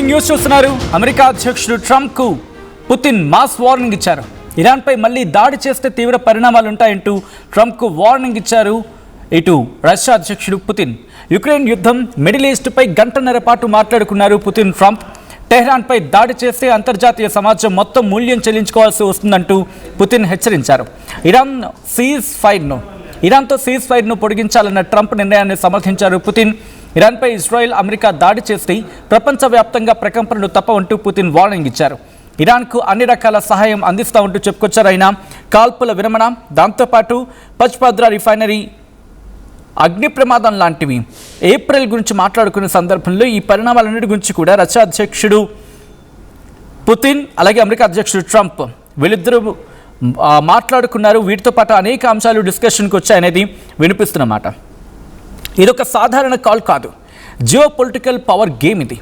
Breaking news చూస్తున్నారు. America అధ్యక్షుడు ట్రంప్కు Putin mass warning ఇచ్చారు. ఇరాన్పై మళ్ళీ దాడి చేస్తే తీవ్ర పరిణామాలు ఉంటాయంటూ ట్రంప్కు వార్నింగ్ ఇచ్చారు ఇటు రష్యా అధ్యక్షుడు పుతిన్. యుక్రెయిన్ యుద్ధం, మిడిల్ ఈస్ట్పై గంటన్నర పాటు మాట్లాడుకున్నారు పుతిన్ ట్రంప్. టెహ్రాన్పై దాడి చేస్తే అంతర్జాతీయ సమాజం మొత్తం మూల్యం చెల్లించుకోవాల్సి వస్తుందంటూ పుతిన్ హెచ్చరించారు. ఇరాన్తో సీజ్ ఫైర్ను పొడిగించాలన్న ట్రంప్ నిర్ణయాన్ని సమర్థించారు పుతిన్. ఇరాన్పై ఇజ్రాయెల్, అమెరికా దాడి చేస్తే ప్రపంచవ్యాప్తంగా ప్రకంపనలు తప్పవంటూ పుతిన్ వార్నింగ్ ఇచ్చారు. ఇరాన్కు అన్ని రకాల సహాయం అందిస్తామంటూ చెప్పుకొచ్చారు ఆయన. కాల్పుల విరమణ, దాంతోపాటు పచ్పద్రా రిఫైనరీ అగ్ని ప్రమాదం లాంటివి ఏప్రిల్ గురించి మాట్లాడుకునే సందర్భంలో ఈ పరిణామాలన్నిటి గురించి కూడా రష్యా అధ్యక్షుడు పుతిన్ అలాగే అమెరికా అధ్యక్షుడు ట్రంప్ వీళ్ళిద్దరూ మాట్లాడుకున్నారు. వీటితో పాటు అనేక అంశాలు డిస్కషన్కి వచ్చాయనేది వినిపిస్తున్నమాట. ఇదొక సాధారణ కాల్ కాదు, జియో పొలిటికల్ పవర్ గేమ్ ఇది.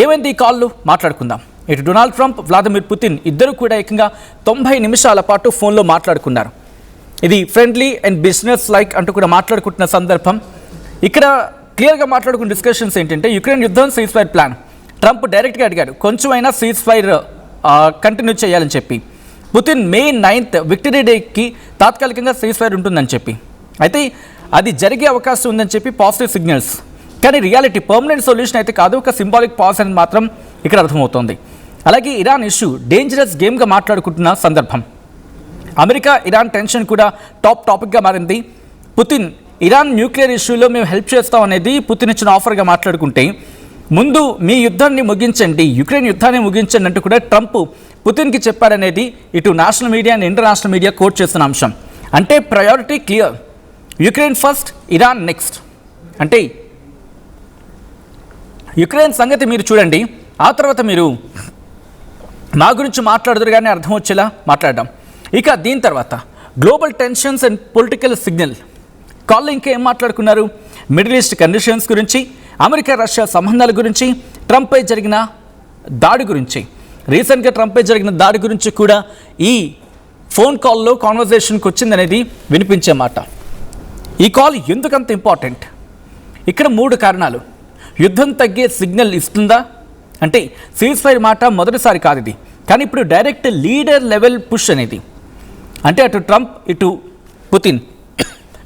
ఏమైంది ఈ కాల్లో మాట్లాడుకుందాం. ఇటు డొనాల్డ్ ట్రంప్, వ్లాదిమిర్ పుతిన్ ఇద్దరు కూడా ఏకంగా 90 నిమిషాల పాటు ఫోన్లో మాట్లాడుకున్నారు. ఇది ఫ్రెండ్లీ అండ్ బిజినెస్ లైక్ అంటూ కూడా మాట్లాడుకుంటున్న సందర్భం. ఇక్కడ క్లియర్గా మాట్లాడుకున్న డిస్కషన్స్ ఏంటంటే యుక్రెయిన్ యుద్ధం, సీజ్ ఫైర్ ప్లాన్. ట్రంప్ డైరెక్ట్గా అడిగాడు కొంచెమైనా సీజ్ ఫైర్ కంటిన్యూ చేయాలని చెప్పి. పుతిన్ May 9th విక్టరీ డేకి తాత్కాలికంగా సీజ్ ఫైర్ ఉంటుందని చెప్పి, అయితే అది జరిగే అవకాశం ఉందని చెప్పి పాజిటివ్ సిగ్నల్స్. కానీ రియాలిటీ పర్మనెంట్ సొల్యూషన్ అయితే కాదు, ఒక సింబాలిక్ పాజ్ అని మాత్రం ఇక్కడ అర్థమవుతోంది. అలాగే ఇరాన్ ఇష్యూ డేంజరస్ గేమ్గా మాట్లాడుకుంటున్న సందర్భం. అమెరికా ఇరాన్ టెన్షన్ కూడా టాపిక్గా మారింది. పుతిన్ ఇరాన్ న్యూక్లియర్ ఇష్యూలో మేము హెల్ప్ చేస్తాం అనేది పుతిన్ ఇచ్చిన ఆఫర్గా మాట్లాడుకుంటే, ముందు మీ యుద్ధాన్ని ముగించండి, యుక్రెయిన్ యుద్ధాన్ని ముగించండి అంటూ కూడా ట్రంప్ పుతిన్కి చెప్పారనేది ఇటు national media and international media quote చేస్తున్న అంశం. అంటే priority clear, Ukraine first, Iran next. అంటే యుక్రెయిన్ సంగతి మీరు చూడండి, ఆ తర్వాత మీరు మా గురించి మాట్లాడుతారు కానీ అర్థం వచ్చేలా మాట్లాడడం. ఇక దీని తర్వాత global tensions and political signal కాల్లో ఇంకా ఏం మాట్లాడుకున్నారు? మిడిల్ ఈస్ట్ కండిషన్స్ గురించి, అమెరికా రష్యా సంబంధాల గురించి, ట్రంప్పై జరిగిన దాడి గురించి, రీసెంట్గా ట్రంప్పై జరిగిన దాడి గురించి కూడా ఈ ఫోన్ కాల్లో కాన్వర్జేషన్కి వచ్చిందనేది వినిపించే మాట. ఈ కాల్ ఎందుకంత ఇంపార్టెంట్? ఇక్కడ 3 కారణాలు. యుద్ధం తగ్గే సిగ్నల్ ఇస్తుందా అంటే సీజ్ ఫైర్ మాట మొదటిసారి కాదు ఇది, కానీ ఇప్పుడు డైరెక్ట్ లీడర్ లెవెల్ పుష్ అనేది. అంటే అటు ట్రంప్ ఇటు పుతిన్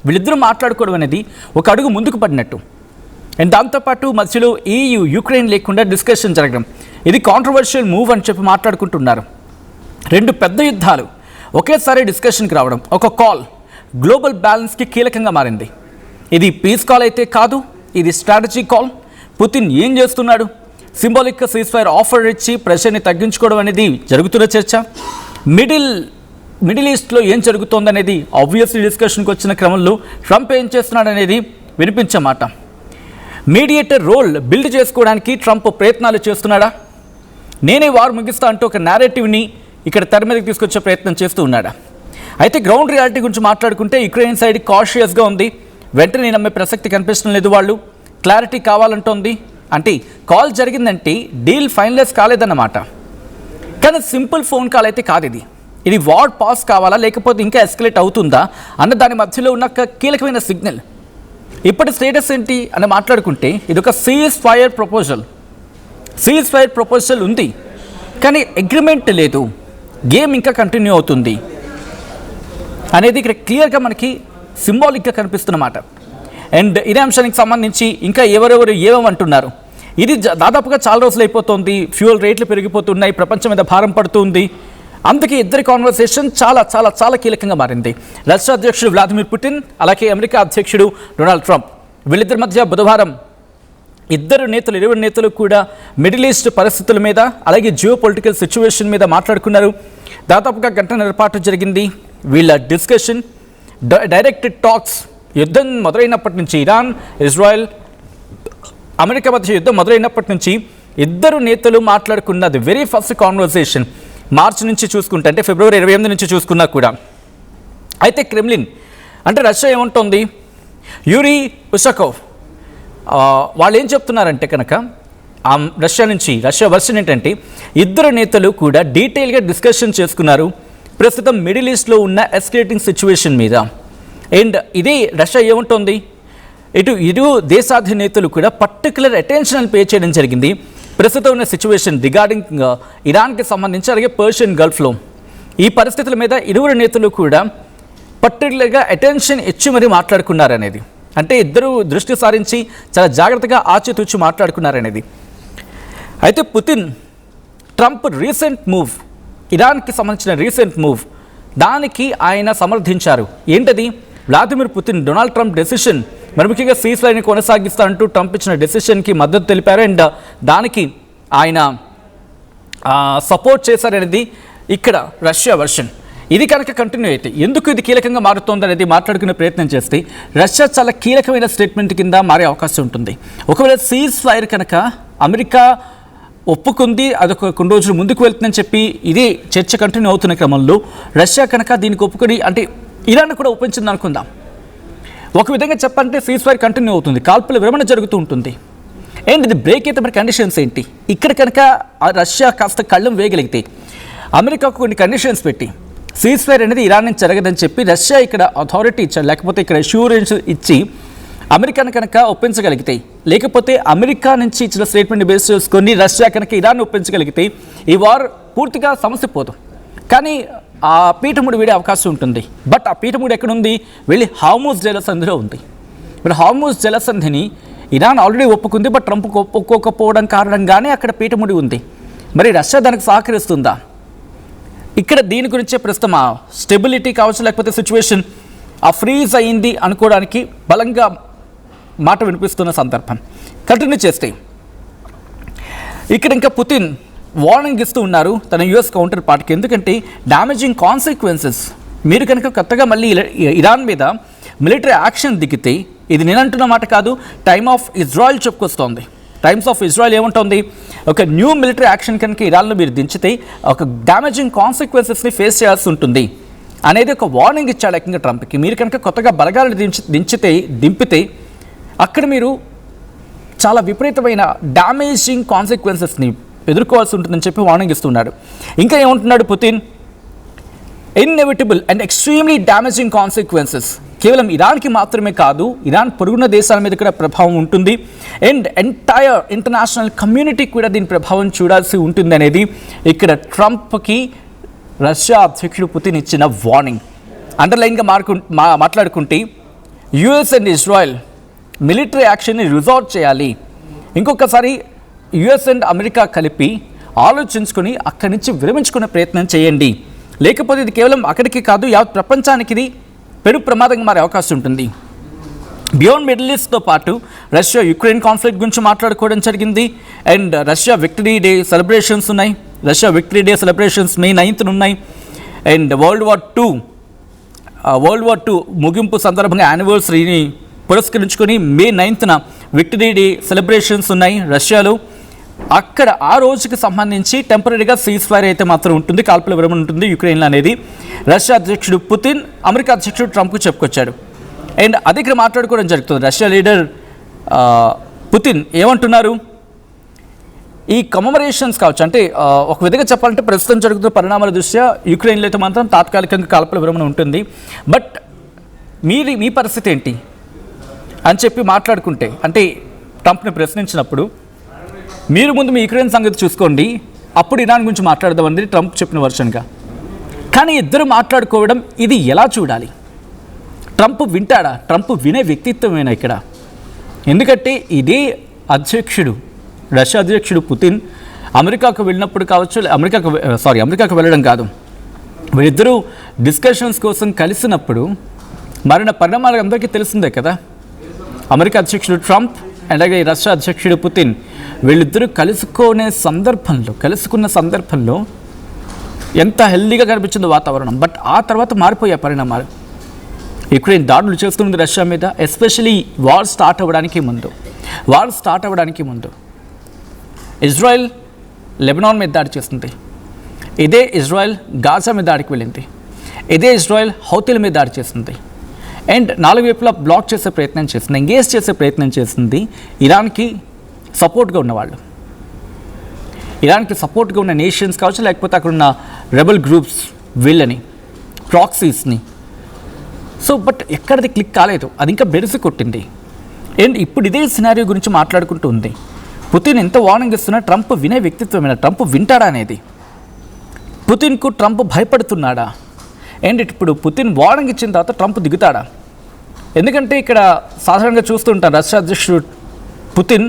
వీళ్ళిద్దరూ మాట్లాడుకోవడం అనేది ఒక అడుగు ముందుకు పడినట్టు. అండ్ దాంతోపాటు మధ్యలో యుక్రెయిన్ లేకుండా డిస్కషన్ జరగడం, ఇది కాంట్రవర్షియల్ మూవ్ అని చెప్పి మాట్లాడుకుంటున్నారు. 2 పెద్ద యుద్ధాలు ఒకేసారి డిస్కషన్కి రావడం, ఒక కాల్ గ్లోబల్ బ్యాలెన్స్కి కీలకంగా మారింది. ఇది పీస్ కాల్ అయితే కాదు, ఇది స్ట్రాటజీ కాల్. పుతిన్ ఏం చేస్తున్నాడు? సింబాలిక్ సీజ్ ఫైర్ ఆఫర్ ఇచ్చి ప్రెషర్ని తగ్గించుకోవడం అనేది జరుగుతున్న చర్చ. మిడిల్ ఈస్ట్లో ఏం జరుగుతోందనేది ఆబ్వియస్లీ డిస్కషన్కి వచ్చిన క్రమంలో ట్రంప్ ఏం చేస్తున్నాడు అనేది వినిపించే మాట. మీడియేటర్ రోల్ బిల్డ్ చేసుకోవడానికి ట్రంప్ ప్రయత్నాలు చేస్తున్నాడా? నేనే వారు ముగిస్తా అంటూ ఒక నేరేటివ్ని ఇక్కడ తెర మీదకి తీసుకొచ్చే ప్రయత్నం చేస్తూ ఉన్నాడా? అయితే గ్రౌండ్ రియాలిటీ గురించి మాట్లాడుకుంటే యుక్రెయిన్ సైడ్ కాషియస్గా ఉంది. వెంటనే నమ్మే ప్రసక్తి కనిపిస్తడం లేదు, వాళ్ళు క్లారిటీ కావాలంటోంది. అంటే కాల్ జరిగిందంటే డీల్ ఫైనలైజ్ కాలేదన్నమాట. కానీ సింపుల్ ఫోన్ కాల్ అయితే కాదు ఇది. ఇది వార్ పాస్ కావాలా లేకపోతే ఇంకా ఎస్కలేట్ అవుతుందా అన్న దాని మధ్యలో ఉన్న కీలకమైన సిగ్నల్. ఇప్పటి స్టేటస్ ఏంటి అని మాట్లాడుకుంటే ఇది ఒక సీజ్ ఫైర్ ప్రపోజల్ ఉంది, కానీ అగ్రిమెంట్ లేదు, గేమ్ ఇంకా కంటిన్యూ అవుతుంది అనేది ఇక్కడ క్లియర్గా మనకి సింబాలిక్గా కనిపిస్తున్నమాట. అండ్ ఇదే అంశానికి సంబంధించి ఇంకా ఎవరెవరు ఏమంటున్నారు, ఇది దాదాపుగా చాలా రోజులు అయిపోతుంది, ఫ్యూయల్ రేట్లు పెరిగిపోతున్నాయి, ప్రపంచం మీద భారం పడుతుంది. అందుకే ఇద్దరి కాన్వర్సేషన్ చాలా చాలా చాలా కీలకంగా మారింది. రష్యా అధ్యక్షుడు వ్లాదిమిర్ పుతిన్ అలాగే అమెరికా అధ్యక్షుడు డొనాల్డ్ ట్రంప్ వీళ్ళిద్దరి మధ్య బుధవారం ఇద్దరు నేతలు కూడా మిడిల్ ఈస్ట్ పరిస్థితుల మీద అలాగే జియో పొలిటికల్ సిచ్యువేషన్ మీద మాట్లాడుకున్నారు. దాదాపుగా గంటన్నర పాటు జరిగింది వీళ్ళ డిస్కషన్. డైరెక్ట్ టాక్స్, యుద్ధం మొదలైనప్పటి నుంచి, ఇరాన్, ఇజ్రాయెల్, అమెరికా మధ్య యుద్ధం మొదలైనప్పటి నుంచి ఇద్దరు నేతలు మాట్లాడుకున్నది వెరీ ఫస్ట్ కాన్వర్సేషన్. మార్చి నుంచి చూసుకుంటే, అంటే ఫిబ్రవరి 28 నుంచి చూసుకున్నా కూడా. అయితే క్రెమ్లిన్ అంటే రష్యా ఏముంటుంది, యూరీ ఉషకోవ్ వాళ్ళు ఏం చెప్తున్నారంటే కనుక రష్యా వర్షన్ ఏంటంటే ఇద్దరు నేతలు కూడా డీటెయిల్గా డిస్కషన్ చేసుకున్నారు ప్రస్తుతం మిడిల్ ఈస్ట్లో ఉన్న ఎస్కలేటింగ్ సిచ్యువేషన్ మీద. అండ్ ఇది రష్యా ఏముంటుంది, ఇటు దేశాధినేతలు కూడా పర్టికులర్ అటెన్షన్ పే చేయడం జరిగింది ప్రస్తుతం ఉన్న సిచ్యువేషన్ రిగార్డింగ్ ఇరాన్కి సంబంధించి అలాగే పర్షియన్ గల్ఫ్లో ఈ పరిస్థితుల మీద ఇరువురు నేతలు కూడా పర్టికులర్గా అటెన్షన్ ఇచ్చి మరీ మాట్లాడుకున్నారనేది, అంటే ఇద్దరు దృష్టి సారించి చాలా జాగ్రత్తగా ఆచితూచి మాట్లాడుకున్నారనేది. అయితే పుతిన్ ట్రంప్ రీసెంట్ మూవ్, ఇరాన్కి సంబంధించిన రీసెంట్ మూవ్, దానికి ఆయన సమర్థించారు. ఏంటది? Vladimir Putin Donald Trump decision, మరి ముఖ్యంగా సీజ్ఫైర్ని కొనసాగిస్తానంటూ ట్రంప్ ఇచ్చిన డెసిషన్కి మద్దతు తెలిపారు. అండ్ దానికి ఆయన సపోర్ట్ చేశారనేది ఇక్కడ రష్యా వర్షన్. ఇది కనుక కంటిన్యూ అయితే ఎందుకు ఇది కీలకంగా మారుతోంది అనేది మాట్లాడుకునే ప్రయత్నం చేస్తే రష్యా చాలా కీలకమైన స్టేట్మెంట్ కింద మారే అవకాశం ఉంటుంది. ఒకవేళ సీజ్ ఫైర్ కనుక అమెరికా ఒప్పుకుంది, అదొక కొన్ని రోజులు ముందుకు వెళ్తుందని చెప్పి ఇదే చర్చ కంటిన్యూ అవుతున్న క్రమంలో రష్యా కనుక దీనికి ఒప్పుకొని, అంటే ఇరాన్ కూడా ఒప్పించింది అనుకుందాం, ఒక విధంగా చెప్పాలంటే సీజ్ ఫైర్ కంటిన్యూ అవుతుంది, కాల్పుల విరమణ జరుగుతూ ఉంటుంది. అండ్ ఇది బ్రేక్ అయితే మరి కండిషన్స్ ఏంటి? ఇక్కడ కనుక రష్యా కాస్త కళ్ళం వేయగలిగితే అమెరికాకు కొన్ని కండిషన్స్ పెట్టి సీజ్ ఫైర్ అనేది ఇరాన్ నుంచి జరగదని చెప్పి రష్యా ఇక్కడ అథారిటీ ఇచ్చారు, లేకపోతే ఇక్కడ అష్యూరెన్స్ ఇచ్చి అమెరికాను కనుక ఒప్పించగలిగితే, లేకపోతే అమెరికా నుంచి ఇచ్చిన స్టేట్మెంట్ బేస్ చేసుకొని రష్యా కనుక ఇరాన్ ఒప్పించగలిగితే ఈ వార్ పూర్తిగా సమస్య పోదు. కానీ ఆ పీఠముడి వీడే అవకాశం ఉంటుంది. బట్ ఆ పీఠముడి ఎక్కడుంది? వెళ్ళి హార్మూజ్ జలసంధిలో ఉంది. మరి హార్మూజ్ జలసంధిని ఇరాన్ ఆల్రెడీ ఒప్పుకుంది, బట్ ట్రంప్ ఒప్పుకోకపోవడం కారణంగానే అక్కడ పీఠముడి ఉంది. మరి రష్యా దానికి సహకరిస్తుందా? ఇక్కడ దీని గురించే ప్రస్తుతం ఆ స్టెబిలిటీ కావచ్చు, లేకపోతే సిచ్యువేషన్ ఆ ఫ్రీజ్ అయింది అనుకోవడానికి బలంగా మాట వినిపిస్తున్న సందర్భం. కంటిన్యూ చేస్తే ఇక్కడ ఇంకా పుతిన్ వార్నింగ్ ఇస్తూ ఉన్నారు తన యుఎస్ కౌంటర్ పార్ట్కి. ఎందుకంటే డ్యామేజింగ్ కాన్సిక్వెన్సెస్, మీరు కనుక కొత్తగా మళ్ళీ ఇరాన్ మీద మిలిటరీ యాక్షన్ దిగితే, ఇది నేనంటున్న మాట కాదు, టైమ్ ఆఫ్ ఇజ్రాయెల్ చెప్పుకొస్తోంది. టైమ్స్ ఆఫ్ ఇజ్రాయెల్ ఏముంటుంది, ఒక న్యూ మిలిటరీ యాక్షన్ కనుక ఇరాన్లో మీరు దించితే ఒక డ్యామేజింగ్ కాన్సిక్వెన్సెస్ని ఫేస్ చేయాల్సి ఉంటుంది అనేది ఒక వార్నింగ్ ఇచ్చాడు ఏకంగా ట్రంప్కి. మీరు కనుక కొత్తగా బలగాలను దింపితే అక్కడ మీరు చాలా విపరీతమైన డ్యామేజింగ్ కాన్సిక్వెన్సెస్ని ఎదుర్కోవాల్సి ఉంటుందని చెప్పి వార్నింగ్ ఇస్తున్నాడు. ఇంకా ఏమంటున్నాడు Putin? Inevitable and extremely damaging consequences కేవలం ఇరాన్కి మాత్రమే కాదు, ఇరాన్ పొరుగున్న దేశాల మీద కూడా ప్రభావం ఉంటుంది. అండ్ ఎంటైర్ ఇంటర్నేషనల్ కమ్యూనిటీకి కూడా దీని ప్రభావం చూడాల్సి ఉంటుంది అనేది ఇక్కడ ట్రంప్కి రష్యా అధ్యక్షుడు పుతిన్ ఇచ్చిన వార్నింగ్. అండర్లైన్గా మాట్లాడుకుంటే యుఎస్ అండ్ ఇజ్రాయెల్ మిలిటరీ యాక్షన్ని రిజార్ట్ చేయాలి. ఇంకొకసారి యుఎస్ అండ్ అమెరికా కలిపి ఆలోచించుకొని అక్కడి నుంచి విరమించుకునే ప్రయత్నం చేయండి. లేకపోతే ఇది కేవలం అక్కడికి కాదు, యావత్ ప్రపంచానికి ఇది పెను ప్రమాదంగా మారే అవకాశం ఉంటుంది. బియాండ్ మిడిల్ ఈస్ట్తో పాటు రష్యా యుక్రెయిన్ కాన్ఫ్లిక్ట్ గురించి మాట్లాడుకోవడం జరిగింది. And Russia victory day celebrations ఉన్నాయి. Russia victory day celebrations May 9th ఉన్నాయి. అండ్ వరల్డ్ వార్ 2 ముగింపు సందర్భంగా యానివర్సరీని పురస్కరించుకొని May 9th victory day celebrations ఉన్నాయి రష్యాలో. అక్కడ ఆ రోజుకి సంబంధించి టెంపరీగా సీజ్ ఫైర్ అయితే మాత్రం ఉంటుంది, కాల్పుల విరమణ ఉంటుంది యుక్రెయిన్లో అనేది రష్యా అధ్యక్షుడు పుతిన్ అమెరికా అధ్యక్షుడు ట్రంప్కు చెప్పుకొచ్చాడు. అండ్ అది ఇక్కడ మాట్లాడుకోవడం జరుగుతుంది. రష్యా లీడర్ పుతిన్ ఏమంటున్నారు? ఈ కమమరేషన్స్ కావచ్చు, అంటే ఒక విధంగా చెప్పాలంటే ప్రస్తుతం జరుగుతున్న పరిణామాల దృష్ట్యా యుక్రెయిన్లో అయితే మాత్రం తాత్కాలికంగా కాల్పుల విరమణ ఉంటుంది. బట్ మీ పరిస్థితి ఏంటి అని చెప్పి మాట్లాడుకుంటే, అంటే ట్రంప్ని ప్రశ్నించినప్పుడు మీరు ముందు మీ యుక్రెయిన్ సంగతి చూసుకోండి, అప్పుడు ఇరాన్ గురించి మాట్లాడదామని ట్రంప్ చెప్పిన వర్షన్గా. కానీ ఇద్దరు మాట్లాడుకోవడం ఇది ఎలా చూడాలి? ట్రంప్ వింటాడా? ట్రంప్ వినే వ్యక్తిత్వమేనా ఇక్కడ? ఎందుకంటే ఇదే అధ్యక్షుడు, రష్యా అధ్యక్షుడు పుతిన్ అమెరికాకు వెళ్ళినప్పుడు కావచ్చు, అమెరికాకు వెళ్ళడం కాదు, వీళ్ళిద్దరూ డిస్కషన్స్ కోసం కలిసినప్పుడు మరిన పరిణామాలు అందరికీ తెలిసిందే కదా. అమెరికా అధ్యక్షుడు ట్రంప్ అలాగే రష్యా అధ్యక్షుడు పుతిన్ వీళ్ళిద్దరూ కలుసుకున్న సందర్భంలో ఎంత హెల్దీగా కనిపించిందో వాతావరణం. బట్ ఆ తర్వాత మారిపోయే పరిణామాలు. యుక్రెయిన్ దాడులు చేస్తుంది రష్యా మీద, ఎస్పెషలీ వార్ స్టార్ట్ అవ్వడానికి ముందు ఇజ్రాయెల్ లెబనాన్ మీద దాడి చేస్తుంది. ఇదే ఇజ్రాయెల్ గాజా మీద దాడికి వెళ్ళింది. ఇదే ఇజ్రాయెల్ హౌతీల మీద దాడి చేస్తుంది. అండ్ 4 వైపులా బ్లాక్ చేసే ప్రయత్నం చేస్తుంది, ఎంగేజ్ చేసే ప్రయత్నం చేస్తుంది ఇరాన్కి సపోర్ట్గా ఉన్నవాళ్ళు. ఇరాన్కి సపోర్ట్గా ఉన్న నేషన్స్ కావచ్చు, లేకపోతే అక్కడ ఉన్న రెబల్ గ్రూప్స్, వీళ్ళని ప్రాక్సీస్ని. సో బట్ ఎక్కడిది క్లిక్ కాలేదు, అది ఇంకా బెరిసి కొట్టింది. అండ్ ఇప్పుడు ఇదే సినారియో గురించి మాట్లాడుకుంటూ ఉంది. పుతిన్ ఎంత వార్నింగ్ ఇస్తున్నా ట్రంప్ వినే వ్యక్తిత్వమైన ట్రంప్ వింటాడా అనేది, పుతిన్కు ట్రంప్ భయపడుతున్నాడా ఏంటి? ఇప్పుడు పుతిన్ వార్నింగ్ ఇచ్చిన తర్వాత ట్రంప్ దిగుతాడా? ఎందుకంటే ఇక్కడ సాధారణంగా చూస్తూ ఉంటారు, రష్యా అధ్యక్షుడు పుతిన్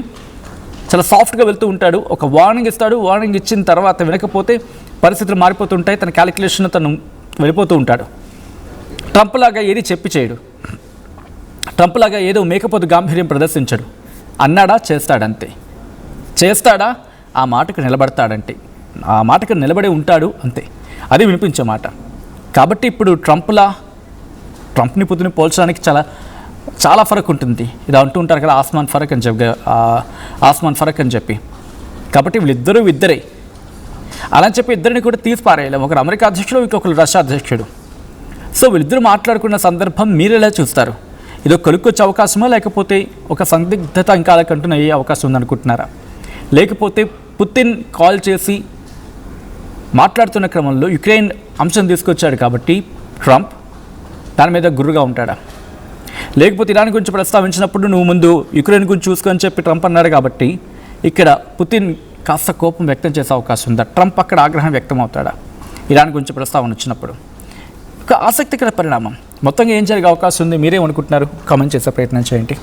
చాలా సాఫ్ట్గా వెళ్తూ ఉంటాడు. ఒక వార్నింగ్ ఇస్తాడు, వార్నింగ్ ఇచ్చిన తర్వాత వినకపోతే పరిస్థితులు మారిపోతుంటాయి, తన క్యాలిక్యులేషన్ తను వెళ్ళిపోతూ ఉంటాడు. ట్రంప్ లాగా ఏది చెప్పి చేయడు, ట్రంప్ లాగా ఏదో మేకపోతు గాంభీర్యం ప్రదర్శించడు. అన్నాడా చేస్తాడంతే, చేస్తాడా ఆ మాటకు నిలబడతాడంటే, ఆ మాటకు నిలబడి ఉంటాడు అంతే, అది వినిపించే మాట. కాబట్టి ఇప్పుడు ట్రంప్ని పుతిని పోల్చడానికి చాలా ఫరక్ ఉంటుంది. ఇది అంటూ ఉంటారు కదా, ఆస్మాన్ ఫరక్ అని చెప్పి. కాబట్టి వీళ్ళిద్దరూ ఇద్దరే అలా చెప్పి ఇద్దరిని కూడా తీసి పారేయలేము. ఒకరు అమెరికా అధ్యక్షుడు, ఇంకొకరు రష్యా అధ్యక్షుడు. సో వీళ్ళిద్దరూ మాట్లాడుకున్న సందర్భం మీరు ఎలా చూస్తారు? ఇది కొలుక్కొచ్చే అవకాశమా, లేకపోతే ఒక సందిగ్ధత ఇంకా కంటిన్యూ అయ్యే అవకాశం ఉందనుకుంటున్నారా? లేకపోతే పుతిన్ కాల్ చేసి మాట్లాడుతున్న క్రమంలో యుక్రెయిన్ అంశం తీసుకొచ్చాడు కాబట్టి ట్రంప్ దాని మీద గుర్రుగా ఉంటాడా? లేకపోతే ఇరాన్ గురించి ప్రస్తావించినప్పుడు నువ్వు ముందు యుక్రెయిన్ గురించి చూసుకొని చెప్పి ట్రంప్ అన్నాడు కాబట్టి ఇక్కడ పుతిన్ కాస్త కోపం వ్యక్తం చేసే అవకాశం ఉందా? ట్రంప్ అక్కడ ఆగ్రహం వ్యక్తం అవుతాడా ఇరాన్ గురించి ప్రస్తావన వచ్చినప్పుడు? ఒక ఆసక్తికర పరిణామం. మొత్తంగా ఏం జరిగే అవకాశం ఉంది, మీరేమనుకుంటున్నారు? కామెంట్ చేసే ప్రయత్నం చేయండి.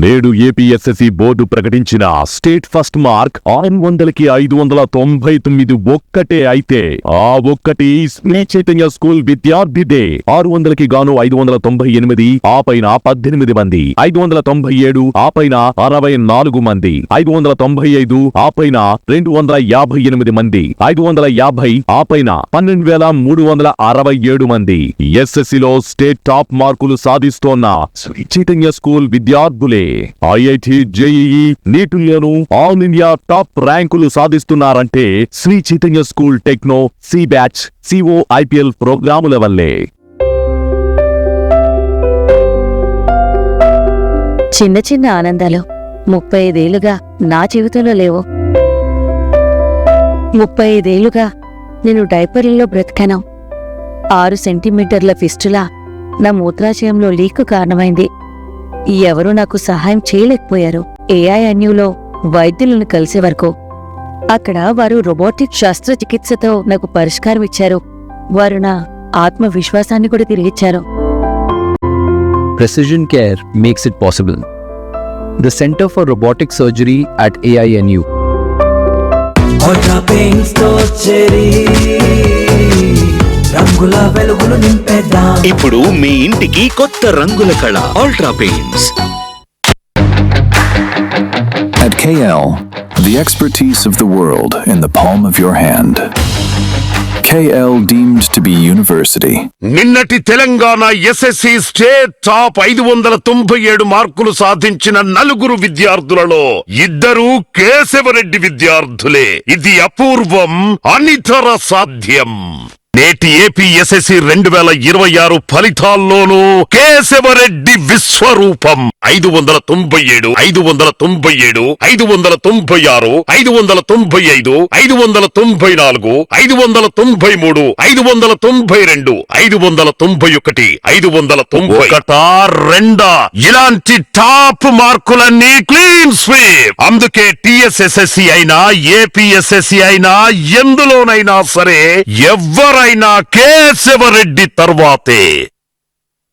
నేడు ఏపీఎస్ఎస్సీ బోర్డు ప్రకటించిన స్టేట్ ఫస్ట్ మార్క్ 600కి 599 ఒక్కటే అయితే ఆ ఒక్కటి శ్రీ చైతన్య స్కూల్ విద్యార్థిదే. 600కి గాను 598, ఆ పైన 18 మంది, 597, ఆ పైన 64 మంది, 595, ఆ పైన 258 మంది, 550, ఆ పైన 12,367 మంది ఎస్ఎస్సీలో స్టేట్ టాప్ మార్కులు సాధిస్తోన్న శ్రీ చైతన్య స్కూల్ విద్యార్థులే. ఐఐటి, జేఈఈ, నీటుల్లోనూ ఆల్ ఇండియా టాప్ ర్యాంకులు సాధిస్తున్నారంటే Shri Chaitanya school techno, C batch, CO IPL ప్రోగ్రాముల వల్లే. చిన్న చిన్న ఆనందాలు 35 ఏళ్లుగా నా జీవితంలో లేవు. 35 ఏళ్లుగా నేను డైపర్లలో బ్రతికాను. 6 సెంటీమీటర్ల ఫిస్టులా నా మూత్రాశయంలో లీకు కారణమైంది. ఎవరూ నాకు సహాయం చేయలేకపోయారు. ఏఐఎన్యూలో వైద్యులను కలిసే వరకు. అక్కడ వారు రోబోటిక్ శస్త్రచికిత్సతో నాకు పరిష్కారం ఇచ్చారు. వారు నా ఆత్మవిశ్వాసాన్ని కూడా తిరిగిచ్చారు. Precision Care makes it possible. The Center for Robotic Surgery at AINU. ఇప్పుడు మీ ఇంటికి కొత్త రంగుల కళ ultra paints. At KL, the expertise of the world in the palm of your hand. KL deemed to be university. నిన్నటి Telangana SSC state top 597 మార్కులు సాధించిన 4 విద్యార్థులలో 2 కేశవరెడ్డి విద్యార్థులే. ఇది అపూర్వం, అనితర సాధ్యం. నేటి ఏపీ ఎస్ఎస్సి 2026 ఫలితాల్లోనూ కేశవరెడ్డి విశ్వరూపం. 597, 597, 596, 595, 594, 593, 592, 591, 590. ఇలాంటి టాప్ మార్కులన్నీ క్లీన్ స్వీప్. అందుకే టీఎస్ఎస్ఎస్సి అయినా ఏపీఎస్ఎస్సి అయినా ఎందులోనైనా సరే ఎవరైనా కేశవరెడ్డి తర్వాతే.